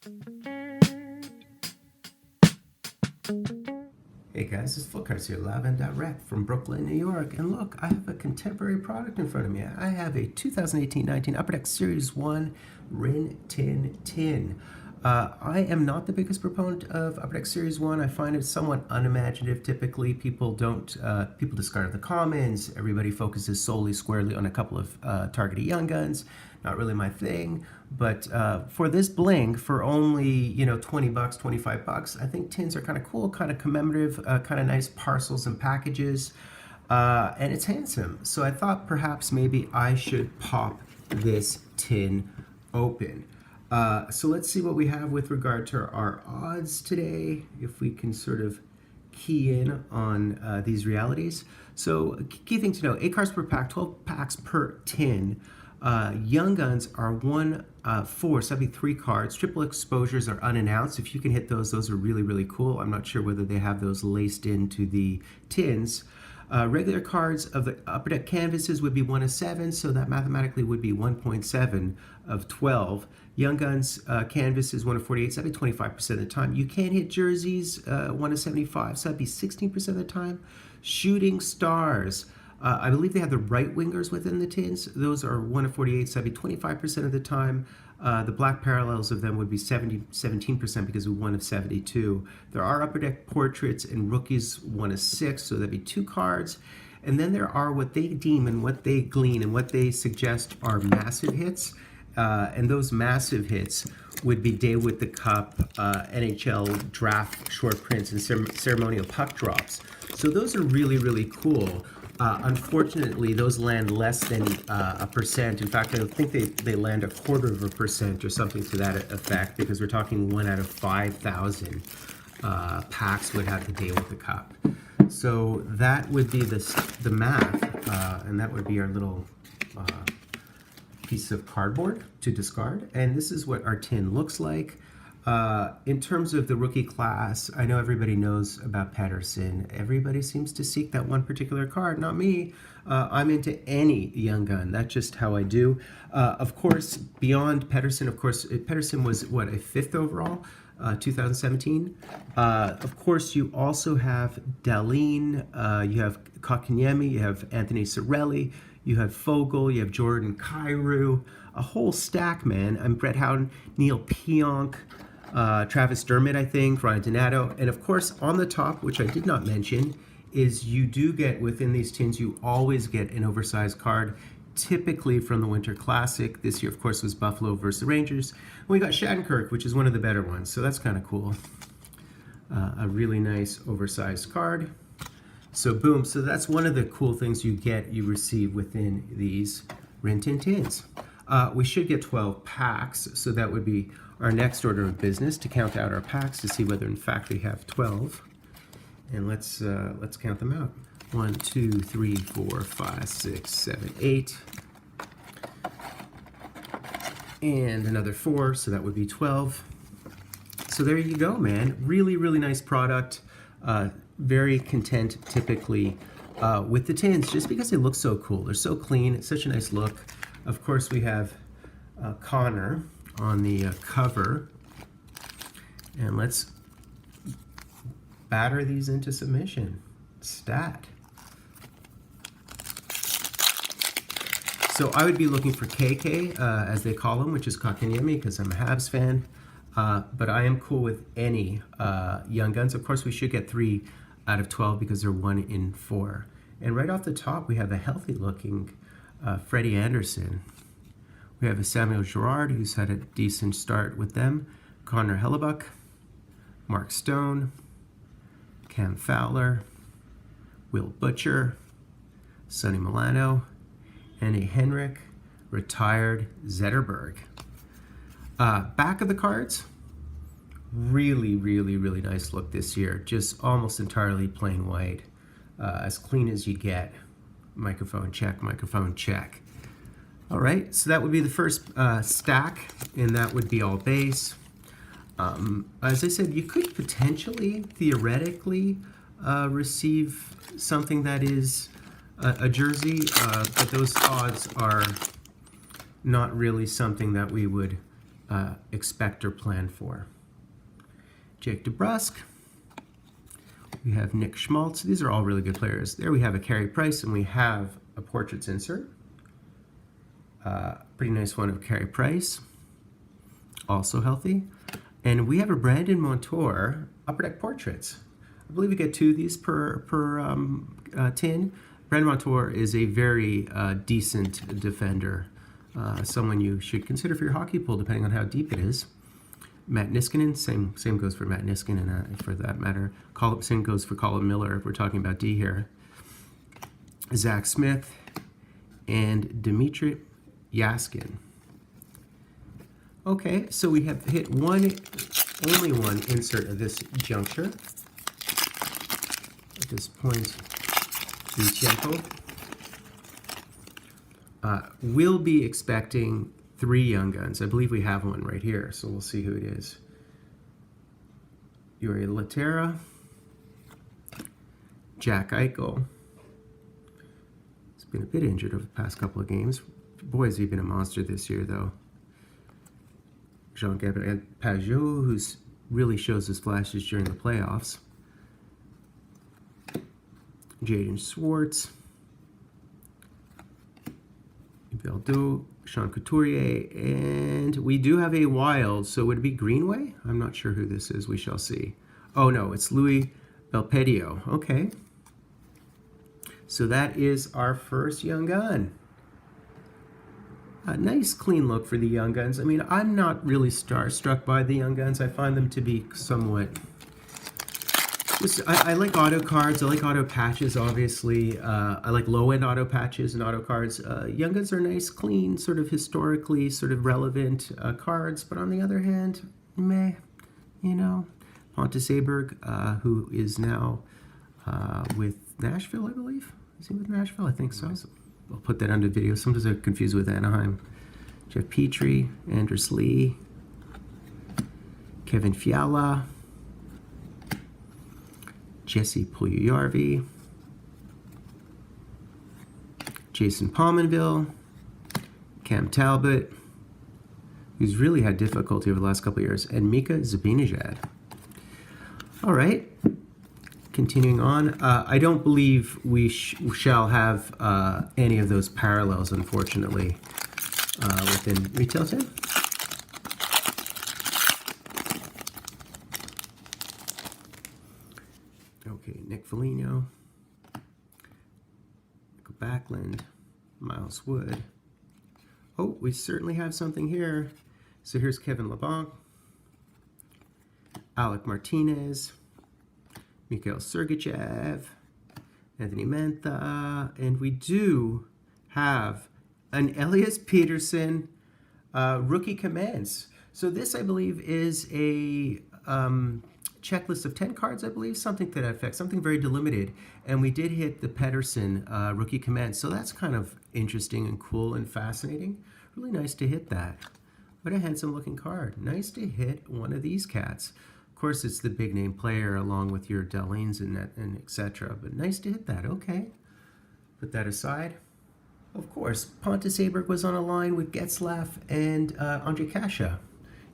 Hey guys, it's Full Cards here, live and direct from Brooklyn, New York. And look, I have a contemporary product in front of me. I have a 2018-19 Upper Deck Series 1 Rin Tin Tin. I am not the biggest proponent of Upper Deck Series 1. I find it somewhat unimaginative. Typically, people discard the commons. Everybody focuses solely squarely on a couple of targeted young guns. Not really my thing. But for this bling, for only, $20, $25, I think tins are kind of cool, kind of commemorative, kind of nice parcels and packages. And it's handsome. So I thought perhaps maybe I should pop this tin open. So let's see what we have with regard to our odds today, if we can sort of key in on these realities. So key thing to know, 8 cards per pack, 12 packs per tin. Young guns are 1/4, so that'd be 3 cards. Triple exposures are unannounced. If you can hit those are really, really cool. I'm not sure whether they have those laced into the tins. Regular cards of the Upper Deck canvases would be 1 of 7, so that mathematically would be 1.7 of 12. Young Guns canvases 1 of 48, so that'd be 25% of the time. You can hit jerseys 1 of 75, so that'd be 16% of the time. Shooting Stars, I believe they have the right wingers within the tins. Those are 1 of 48, so that'd be 25% of the time. The black parallels of them would be 17% because of 1 of 72. There are Upper Deck portraits and rookies 1 of 6, so that'd be 2 cards. And then there are what they deem and what they glean and what they suggest are massive hits. And those massive hits would be Day with the Cup, NHL Draft short prints, and ceremonial puck drops. So those are really, really cool. Unfortunately, those land less than a percent. In fact, I think they land 1/4% or something to that effect, because we're talking 1 out of 5,000 packs would have the Day with the Cup. So that would be the math, and that would be our little piece of cardboard to discard. And this is what our tin looks like. In terms of the rookie class, I know everybody knows about Pettersson. Everybody seems to seek that one particular card, not me. I'm into any young gun. That's just how I do. Of course, beyond Pettersson, Pettersson was, what, a 5th overall, 2017. Of course, you also have Dahlin, you have Kotkaniemi, you have Anthony Cirelli, you have Fogel, you have Jordan Kyrou, a whole stack, man. I'm Brett Howden, Neil Pionk, Travis Dermott, I think, Ryan Donato. And of course, on the top, which I did not mention, is you do get, within these tins, you always get an oversized card, typically from the Winter Classic. This year, of course, was Buffalo versus the Rangers. And we got Shattenkirk, which is one of the better ones, so that's kind of cool. A really nice oversized card. So boom, so that's one of the cool things you receive within these Rin Tin Tins. We should get 12 packs, so that would be our next order of business, to count out our packs to see whether in fact we have 12. And let's count them out. 1, 2, 3, 4, 5, 6, 7, 8. And another 4, so that would be 12. So there you go, man. Really, really nice product. Very content typically with the tins, just because they look so cool. They're so clean. It's such a nice look. Of course, we have Connor on the cover. And let's batter these into submission. Stat. So I would be looking for KK, as they call him, which is Kotkaniemi, because I'm a Habs fan. But I am cool with any young guns. Of course, we should get 3 out of 12 because they're 1 in 4. And right off the top, we have a healthy-looking Freddie Anderson. We have a Samuel Girard, who's had a decent start with them. Connor Hellebuck, Mark Stone, Cam Fowler, Will Butcher, Sonny Milano, and a Henrik retired Zetterberg. Back of the cards, really, really, really nice look this year. Just almost entirely plain white, as clean as you get. Microphone check, microphone check. All right, so that would be the first stack, and that would be all base. As I said, you could potentially, theoretically, receive something that is a jersey, but those odds are not really something that we would expect or plan for. Jake DeBrusk. We have Nick Schmaltz. These are all really good players. There we have a Carey Price, and we have a Portraits insert. Pretty nice one of Carey Price. Also healthy. And we have a Brandon Montour Upper Deck Portraits. I believe we get 2 of these per tin. Brandon Montour is a very decent defender. Someone you should consider for your hockey pool, depending on how deep it is. Matt Niskanen, same goes for Matt Niskanen, for that matter. Same goes for Colin Miller, if we're talking about D here. Zach Smith and Dmitry Yaskin. Okay, so we have hit only one insert of this juncture. At this point, Zinchenko. We'll be expecting 3 young guns. I believe we have one right here, so we'll see who it is. Yuri Latera, Jack Eichel. He's been a bit injured over the past couple of games. Boy, has he been a monster this year, though. Jean-Gabriel Pajot, who really shows his flashes during the playoffs. Jaden Schwartz. Beldo, Sean Couturier, and we do have a wild, so would it be Greenway? I'm not sure who this is, we shall see. Oh no, it's Louis Belpedio. Okay. So that is our first young gun. A nice clean look for the young guns. I mean, I'm not really starstruck by the young guns. I find them to be somewhat... I like auto cards. I like auto patches, obviously. I like low-end auto patches and auto cards. Young guns are nice, clean, sort of historically sort of relevant cards. But on the other hand, meh, you know. Pontus Aberg, who is now with Nashville, I believe. Is he with Nashville? I think so. I'll put that under video. Sometimes I'm confused with Anaheim. Jeff Petrie, Anders Lee, Kevin Fiala, Jesse Puljujarvi, Jason Pominville, Cam Talbot, who's really had difficulty over the last couple of years, and Mika Zibanejad. All right, continuing on. I don't believe we shall have any of those parallels, unfortunately, within Retail 10. Okay, Nick Foligno, Michael Backlund, Miles Wood. Oh, we certainly have something here. So here's Kevin LeBlanc, Alec Martinez, Mikhail Sergachev, Anthony Mantha, and we do have an Elias Peterson rookie commands. So this, I believe, is a checklist of 10 cards, I believe, something to that effect, something very delimited. And we did hit the Pettersson rookie command. So that's kind of interesting and cool and fascinating. Really nice to hit that. What a handsome looking card. Nice to hit one of these cats. Of course, it's the big name player along with your Dahlins and etc. But nice to hit that. Okay. Put that aside. Of course, Pontus Aberg was on a line with Getzlaf and Andre Kasha.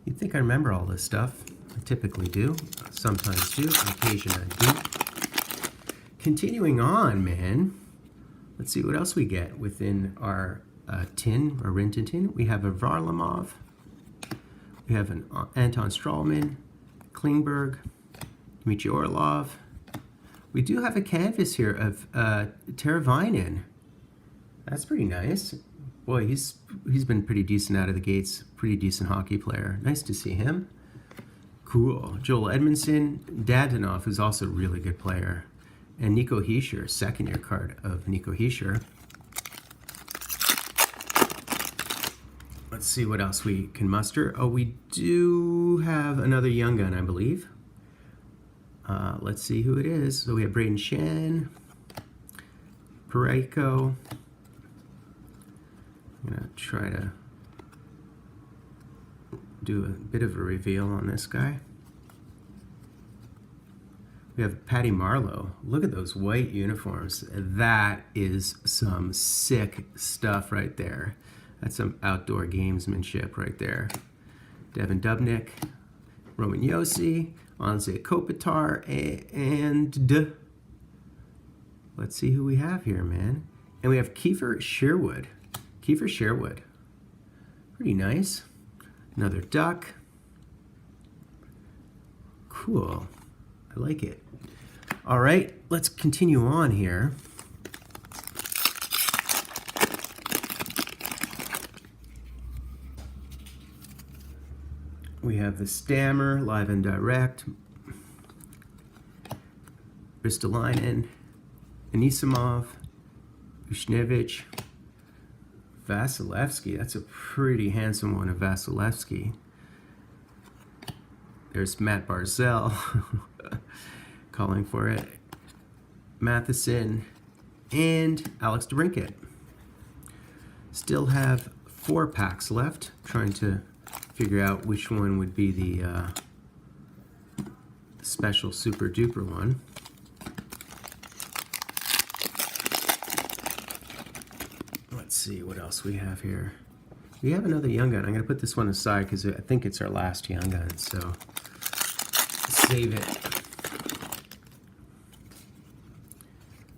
You'd think I remember all this stuff. I typically do. Sometimes do. On occasion I do. Continuing on, man. Let's see what else we get within our tin, our Rintin tin. We have a Varlamov. We have an Anton Strawman, Klingberg, Dmitry Orlov. We do have a canvas here of Teravainen. That's pretty nice. Boy, he's been pretty decent out of the gates. Pretty decent hockey player. Nice to see him. Cool. Joel Edmondson, Dadonov, who's also a really good player. And Nico Hischier, second-year card of Nico Hischier. Let's see what else we can muster. Oh, we do have another young gun, I believe. Let's see who it is. So we have Braden Shen, Parayko. I'm going to try to do a bit of a reveal on this guy. We have Patty Marleau. Look at those white uniforms. That is some sick stuff right there. That's some outdoor gamesmanship right there. Devin Dubnyk, Roman Josi, Anze Kopitar, and let's see who we have here, man. And we have Kiefer Sherwood. Kiefer Sherwood. Pretty nice. Another Duck. Cool. I like it. All right, let's continue on here. We have the Stammer, live and direct. Ristolainen, Anisimov, Buchnevich, Vasilevsky. That's a pretty handsome one of Vasilevsky. There's Matt Barzell calling for it. Matheson and Alex DeBrincat. Still have 4 packs left. Trying to figure out which one would be the special super duper one. Let's see what else we have here. We have another Young Gun. I'm going to put this one aside because I think it's our last Young Gun, so save it.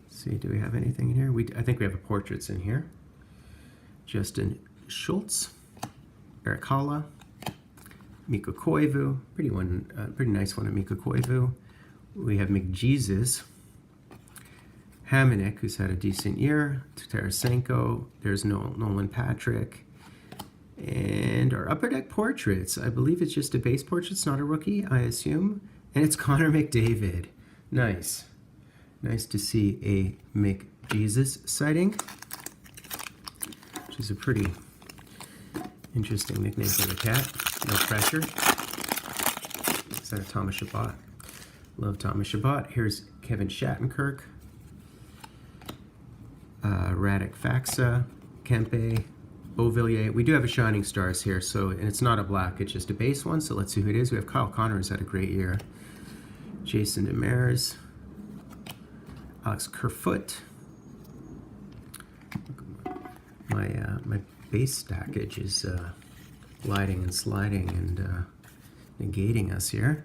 Let's see, do we have anything in here? I think we have portraits in here. Justin Schultz, Eric Halla, Mikko Koivu, pretty nice one of Mikko Koivu. We have McJesus, Hamonic, who's had a decent year, Tarasenko, there's Nolan Patrick, and our Upper Deck portraits. I believe it's just a base portrait, it's not a rookie, I assume, and it's Connor McDavid. Nice. Nice to see a McJesus sighting, which is a pretty interesting nickname for the cat. No pressure. Is that a Thomas Chabot? Love Thomas Chabot. Here's Kevin Shattenkirk, Radek Faksa, Kempe, Beauvillier. We do have a Shining Stars here, and it's not a black, it's just a base one, so let's see who it is. We have Kyle Connor, who's had a great year. Jason Demers, Alex Kerfoot. My base stackage is gliding and sliding and negating us here.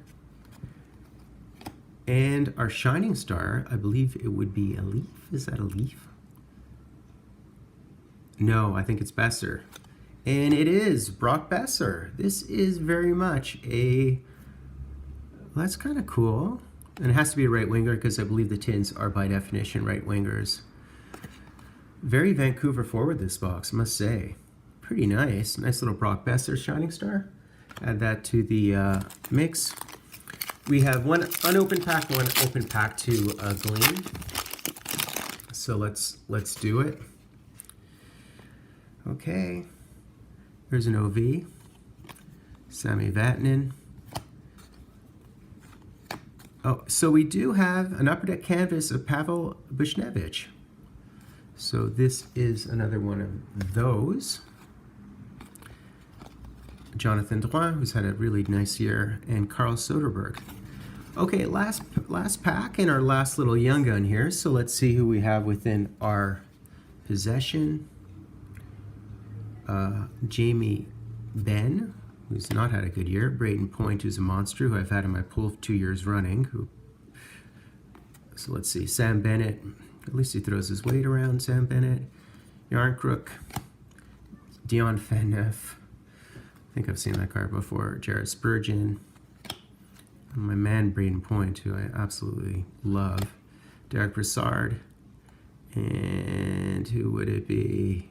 And our Shining Star, I believe it would be a Leaf. Is that a Leaf? No, I think it's Besser. And it is Brock Besser. This is very much well, that's kind of cool. And it has to be a right winger because I believe the Tins are by definition right wingers. Very Vancouver forward, this box, I must say. Pretty nice. Nice little Brock Besser Shining Star. Add that to the mix. We have one unopened pack, one open pack to glean. So let's do it. Okay. There's an OV. Sami Vatanen. Oh, so we do have an Upper Deck canvas of Pavel Buchnevich. So this is another one of those. Jonathan Drouin, who's had a really nice year, and Carl Soderberg. Okay, last pack and our last little Young Gun here. So let's see who we have within our possession. Jamie Benn, who's not had a good year. Braden Point, who's a monster, who I've had in my pool 2 years running. So let's see, Sam Bennett. At least he throws his weight around, Sam Bennett. Yarncrook, Dion Phaneuf. I think I've seen that card before. Jared Spurgeon. And my man Braden Point, who I absolutely love. Derek Brassard. And who would it be?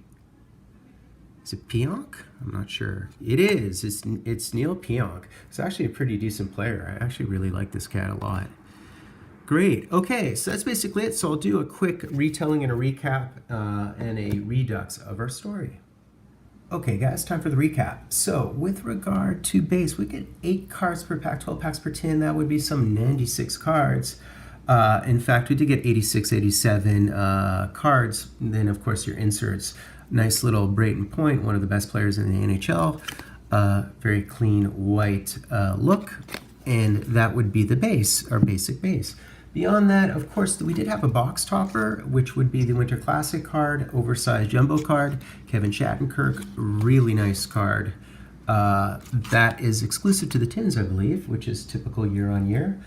Is it Pionk? I'm not sure. It is. It's Neil Pionk. It's actually a pretty decent player. I actually really like this cat a lot. Great. Okay, so that's basically it. So I'll do a quick retelling and a recap and a redux of our story. Okay, guys, time for the recap. So with regard to base, we get 8 cards per pack, 12 packs per tin. That would be some 96 cards. In fact, we did get 86, 87 cards. And then, of course, your inserts. Nice little Brayton Point, one of the best players in the NHL. Very clean white look. And that would be the base, our basic base. Beyond that, of course, we did have a box topper, which would be the Winter Classic card, oversized jumbo card, Kevin Shattenkirk, really nice card. That is exclusive to the tins, I believe, which is typical year on year.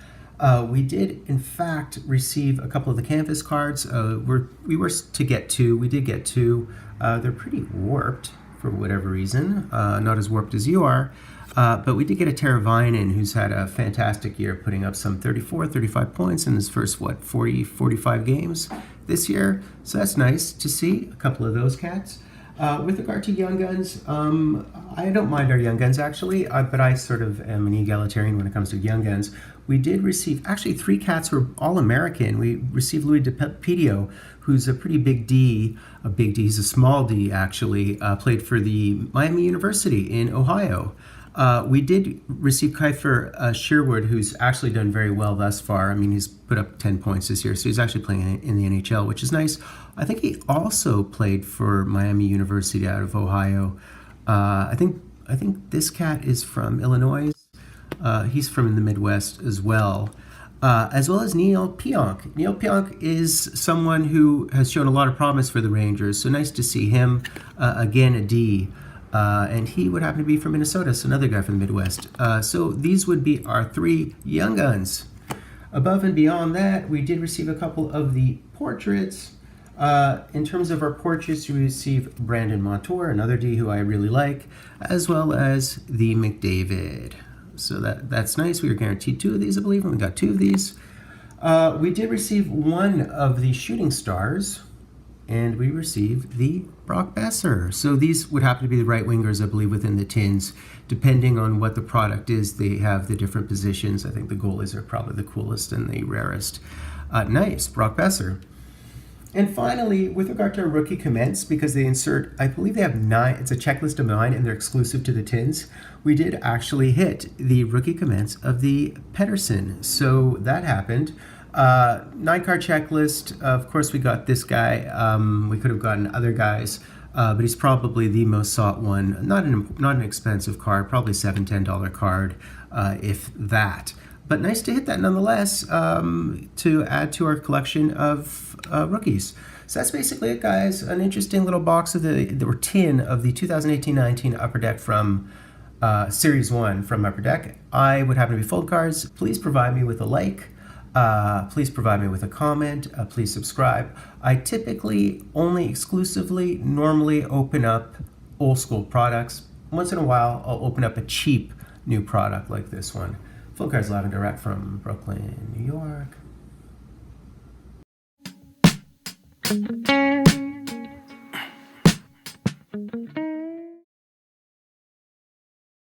We did, in fact, receive a couple of the canvas cards. We were to get two. We did get two. They're pretty warped for whatever reason, not as warped as you are. But we did get a Teravainen who's had a fantastic year, putting up some 34, 35 points in his first, 40, 45 games this year. So that's nice to see a couple of those cats. With regard to young guns, I don't mind our young guns actually, but I sort of am an egalitarian when it comes to young guns. We did receive, actually 3 cats were all American. We received Louis DePedio, who's a pretty big D, he's a small D actually, played for the Miami University in Ohio. We did receive Kiefer Sherwood, who's actually done very well thus far. I mean, he's put up 10 points this year, so he's actually playing in the NHL, which is nice. I think he also played for Miami University out of Ohio. I think this cat is from Illinois. He's from the Midwest as well as Neil Pionk. Neil Pionk is someone who has shown a lot of promise for the Rangers, so nice to see him. Again, a D. And he would happen to be from Minnesota, so another guy from the Midwest. So these would be our 3 young guns. Above and beyond that, we did receive a couple of the portraits. In terms of our portraits, we received Brandon Montour, another D who I really like, as well as the McDavid. So that's nice. We were guaranteed 2 of these, I believe, and we got 2 of these. We did receive 1 of the shooting stars, and we received the Brock Besser. So these would happen to be the right wingers, I believe, within the tins. Depending on what the product is, they have the different positions. I think the goalies are probably the coolest and the rarest. Nice, Brock Besser. And finally, with regard to our rookie commence, because they insert, I believe they have 9, it's a checklist of 9, and they're exclusive to the tins, we did actually hit the rookie commence of the Pettersson. So that happened. 9-card checklist. Of course, we got this guy. We could have gotten other guys, but he's probably the most sought one. Not an expensive card, probably $7, $10 card, if that. But nice to hit that nonetheless, to add to our collection of rookies. So that's basically it, guys. An interesting little box of or tin of the 2018-19 Upper Deck from Series 1 from Upper Deck. I would happen to be Fold Cards. Please provide me with a like. Please provide me with a comment. Please subscribe. I typically normally open up old school products. Once in a while, I'll open up a cheap new product like this one. Full Cards live and direct from Brooklyn, New York.